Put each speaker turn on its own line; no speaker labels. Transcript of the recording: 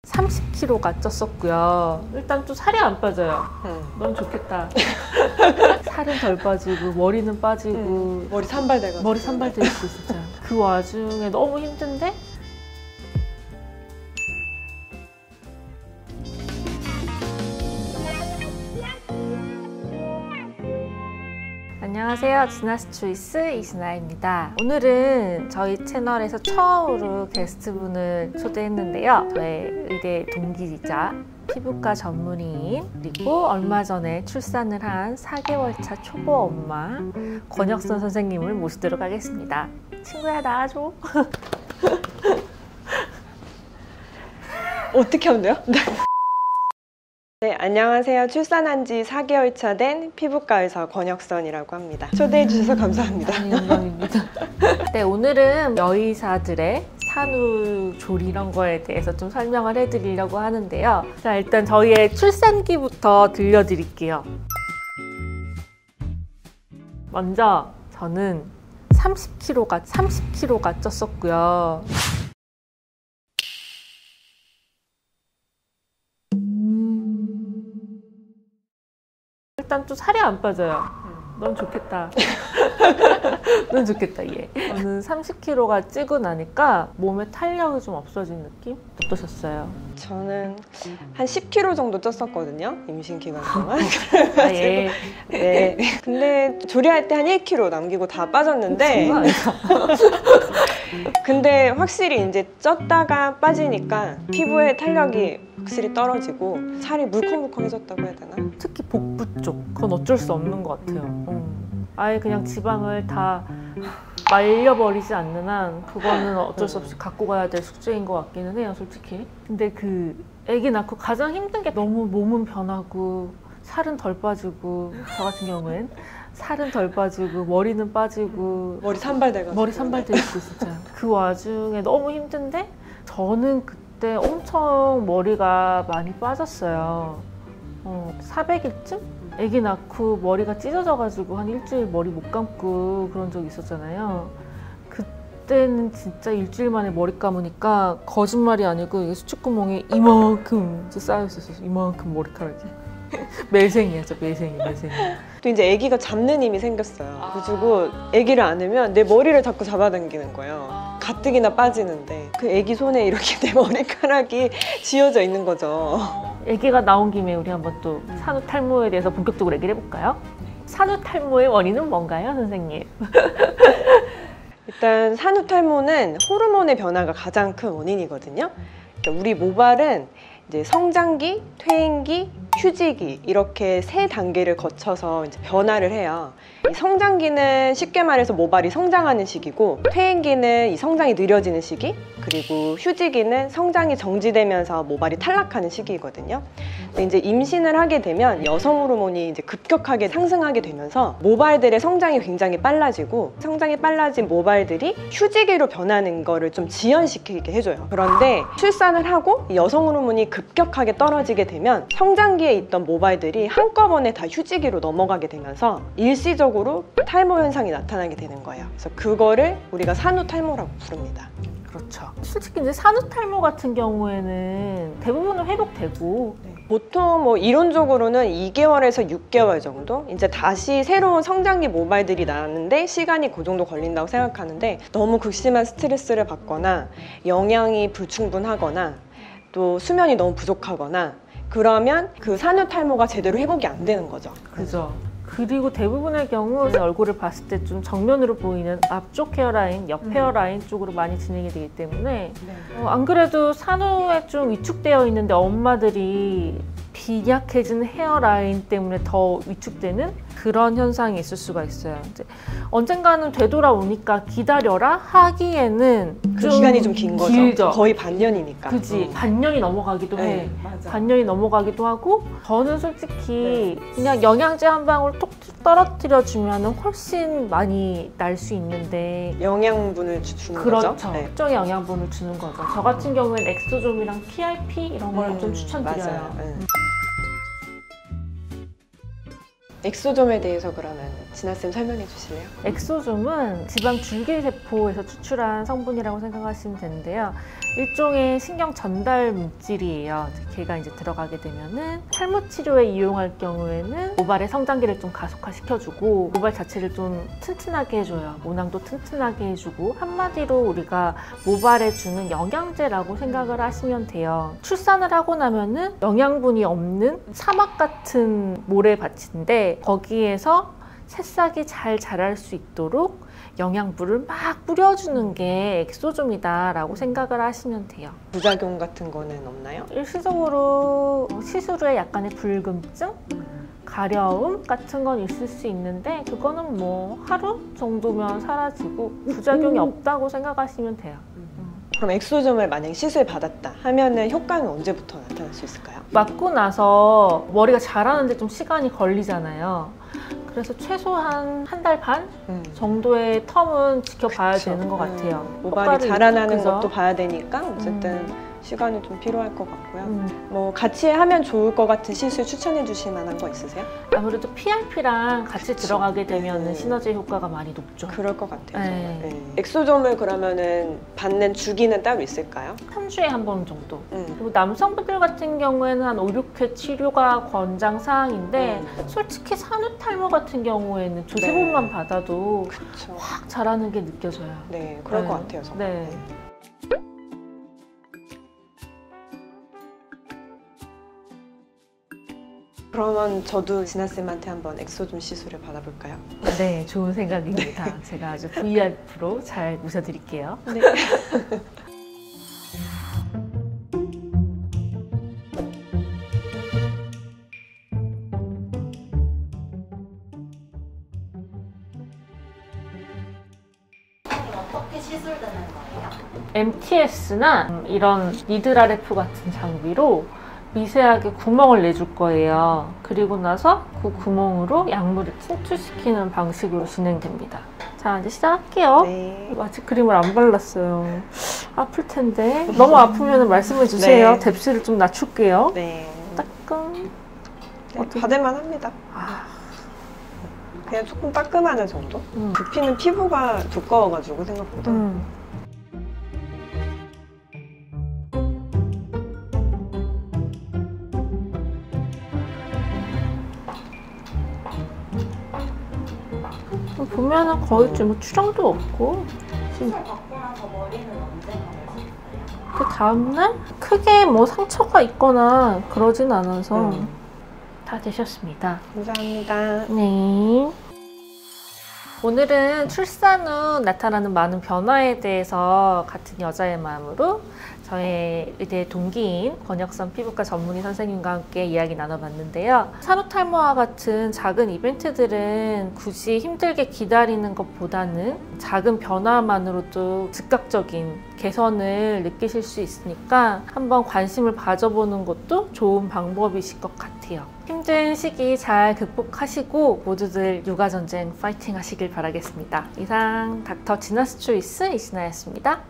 30kg가 쪘었고요. 일단 또 살이 안 빠져요. 너무 좋겠다. 살은 덜 빠지고 머리는 빠지고
머리 산발돼가지고
머리 산발돼 있고 진짜. 그 와중에 너무 힘든데 안녕하세요. 지나스 초이스 이진아입니다. 오늘은 저희 채널에서 처음으로 게스트분을 초대했는데요. 저의 의대 동기이자 피부과 전문의인 그리고 얼마 전에 출산을 한 4개월차 초보 엄마 권혁선 선생님을 모시도록 하겠습니다. 친구야 나와줘.
어떻게 하면 돼요? 네, 안녕하세요. 출산한 지 4개월 차 된 피부과 의사 권혁선이라고 합니다. 초대해 주셔서 감사합니다.
영광입니다. 네, 오늘은 여의사들의 산후조리 이런 거에 대해서 좀 설명을 해드리려고 하는데요. 자, 일단 저희의 출산기부터 들려드릴게요. 먼저 저는 30kg가 쪘었고요. 일단 또 살이 안 빠져요. 너무 좋겠다. 너무 좋겠다, 얘. 저는 30kg가 찌고 나니까 몸에 탄력이 좀 없어진 느낌? 어떠셨어요?
저는 한 10kg 정도 쪘었거든요. 임신 기간 동안.
아, 예.
네. 근데 조리할 때 한 1kg 남기고 다 빠졌는데 근데 확실히 이제 쪘다가 빠지니까 피부에 탄력이 확실히 떨어지고 살이 물컹물컹해졌다고 해야 되나?
특히 복부 쪽. 그건 어쩔 수 없는 것 같아요. 아예 그냥 지방을 다 말려버리지 않는 한 그거는 어쩔 수 없이 갖고 가야 될 숙제인 것 같기는 해요, 솔직히. 근데 그 아기 낳고 가장 힘든 게 너무 몸은 변하고 살은 덜 빠지고 저 같은 경우엔 살은 덜 빠지고 머리는 빠지고
머리 산발돼가지고
머리 산발돼 있고 진짜. 그 와중에 너무 힘든데 저는 그때 엄청 머리가 많이 빠졌어요. 400일쯤? 아기 낳고 머리가 찢어져가지고 한 일주일 머리 못 감고 그런 적이 있었잖아요. 그때는 진짜 일주일 만에 머리 감으니까 거짓말이 아니고 이게 수축구멍에 이만큼 쌓여 있었어요. 이만큼 머리카락이. 매생이었죠, 매생이.
또 이제 아기가 잡는 힘이 생겼어요. 그래가지고 아기를 안으면 내 머리를 자꾸 잡아당기는 거예요. 가뜩이나 빠지는데 그 아기 손에 이렇게 내 머리카락이 쥐어져 있는 거죠.
아기가 나온 김에 우리 한번 또 산후탈모에 대해서 본격적으로 얘기를 해볼까요? 산후탈모의 원인은 뭔가요, 선생님?
일단 산후탈모는 호르몬의 변화가 가장 큰 원인이거든요. 그러니까 우리 모발은 이제 성장기, 퇴행기, 휴지기 이렇게 세 단계를 거쳐서 이제 변화를 해요. 이 성장기는 쉽게 말해서 모발이 성장하는 시기고, 퇴행기는 이 성장이 느려지는 시기, 그리고 휴지기는 성장이 정지되면서 모발이 탈락하는 시기거든요. 근데 이제 임신을 하게 되면 여성 호르몬이 이제 급격하게 상승하게 되면서 모발들의 성장이 굉장히 빨라지고, 성장이 빨라진 모발들이 휴지기로 변하는 거를 좀 지연시키게 해줘요. 그런데 출산을 하고 이 여성 호르몬이 급격하게 떨어지게 되면 성장기에 있던 모발들이 한꺼번에 다 휴지기로 넘어가게 되면서 일시적으로 탈모 현상이 나타나게 되는 거예요. 그래서 그거를 우리가 산후탈모라고 부릅니다.
그렇죠. 솔직히 이제 산후탈모 같은 경우에는 대부분은 회복되고
보통 뭐 이론적으로는 2개월에서 6개월 정도 이제 다시 새로운 성장기 모발들이 나는데 시간이 그 정도 걸린다고 생각하는데, 너무 극심한 스트레스를 받거나 영양이 불충분하거나 또 수면이 너무 부족하거나 그러면 그 산후탈모가 제대로 회복이 안 되는 거죠.
그죠. 그리고 대부분의 경우 얼굴을 봤을 때 좀 정면으로 보이는 앞쪽 헤어라인, 옆 헤어라인 쪽으로 많이 진행이 되기 때문에 안 그래도 산후에 좀 위축되어 있는데 엄마들이 빈약해진 헤어라인 때문에 더 위축되는 그런 현상이 있을 수가 있어요. 이제 언젠가는 되돌아오니까 기다려라 하기에는
그 기간이 좀 긴 거죠.
길죠.
거의 반년이니까.
그지. 반년이 넘어가기도 해.
맞아.
반년이 넘어가기도 하고, 저는 솔직히 그냥 영양제 한 방울 톡 떨어뜨려 주면 훨씬 많이 날 수 있는데
영양분을 주는
그렇죠.
거죠.
특정의 영양분을 주는 거죠. 저 같은 경우엔 엑소좀이랑 PRP 이런 걸 좀 추천드려요.
맞아요. 엑소좀에 대해서 그러면 진아쌤 설명해 주실래요?
엑소좀은 지방 줄기세포에서 추출한 성분이라고 생각하시면 되는데요. 일종의 신경 전달 물질이에요. 걔가 이제 들어가게 되면은 탈모 치료에 이용할 경우에는 모발의 성장기를 좀 가속화시켜주고 모발 자체를 좀 튼튼하게 해줘요. 모낭도 튼튼하게 해주고 한마디로 우리가 모발에 주는 영양제라고 생각을 하시면 돼요. 출산을 하고 나면은 영양분이 없는 사막 같은 모래밭인데 거기에서 새싹이 잘 자랄 수 있도록 영양분을 막 뿌려주는 게 엑소좀이다 라고 생각을 하시면 돼요.
부작용 같은 거는 없나요?
일시적으로 시술 후에 약간의 불금증, 가려움 같은 건 있을 수 있는데 그거는 뭐 하루 정도면 사라지고 부작용이 없다고 생각하시면 돼요.
그럼 엑소점을 만약에 시술 받았다 하면은 효과는 언제부터 나타날 수 있을까요?
맞고 나서 머리가 자라는데 좀 시간이 걸리잖아요. 그래서 최소한 한 달 반 정도의 텀은 지켜봐야
그쵸.
되는 것 같아요.
모발이
효과를
자라나는
그죠?
것도 봐야 되니까 어쨌든 시간이 좀 필요할 것 같고요. 뭐 같이 하면 좋을 것 같은 시술 추천해 주실 만한 거 있으세요?
아무래도 PRP랑 같이 들어가게 되면
네.
시너지 효과가 많이 높죠.
그럴 것 같아요.
네.
네. 엑소점을 그러면은 받는 주기는 따로 있을까요?
3주에 한 번 정도. 그리고 남성분들 같은 경우에는 한 5, 6회 치료가 권장사항인데 솔직히 산후탈모 같은 경우에는 두세
네.
번만 받아도
그렇죠.
확 자라는 게 느껴져요.
네, 그럴
네.
것 같아요. 정말.
네.
그러면 저도 진아쌤한테 한번 엑소점 시술을 받아볼까요?
네, 좋은 생각입니다. 제가 아주 VRP로 잘 모셔드릴게요.
네.
어떻게 시술되는 거예요?
MTS나 이런 니들 RF 같은 장비로 미세하게 구멍을 내줄 거예요. 그리고 나서 그 구멍으로 약물을 침투시키는 방식으로 진행됩니다. 자, 이제 시작할게요.
네.
아직 크림을 안 발랐어요. 아플 텐데. 너무 아프면 말씀해 주세요.
네.
뎁스를 좀 낮출게요.
네.
따끔.
네, 받을만 합니다.
아,
그냥 조금 따끔하는 정도? 두피는 피부가 두꺼워가지고 생각보다.
보면은 거의 좀 출혈도 없고.
시술 받고 나서 머리는 언제 감으셨어요?
그 다음날 크게 뭐 상처가 있거나 그러진 않아서 다 되셨습니다.
감사합니다.
네. 오늘은 출산 후 나타나는 많은 변화에 대해서 같은 여자의 마음으로 저의 의대 동기인 권혁선 피부과 전문의 선생님과 함께 이야기 나눠봤는데요. 산후탈모와 같은 작은 이벤트들은 굳이 힘들게 기다리는 것보다는 작은 변화만으로도 즉각적인 개선을 느끼실 수 있으니까 한번 관심을 가져보는 것도 좋은 방법이실 것 같아요. 힘든 시기 잘 극복하시고 모두들 육아전쟁 파이팅 하시길 바라겠습니다. 이상 닥터 지나스 초이스 이신아였습니다.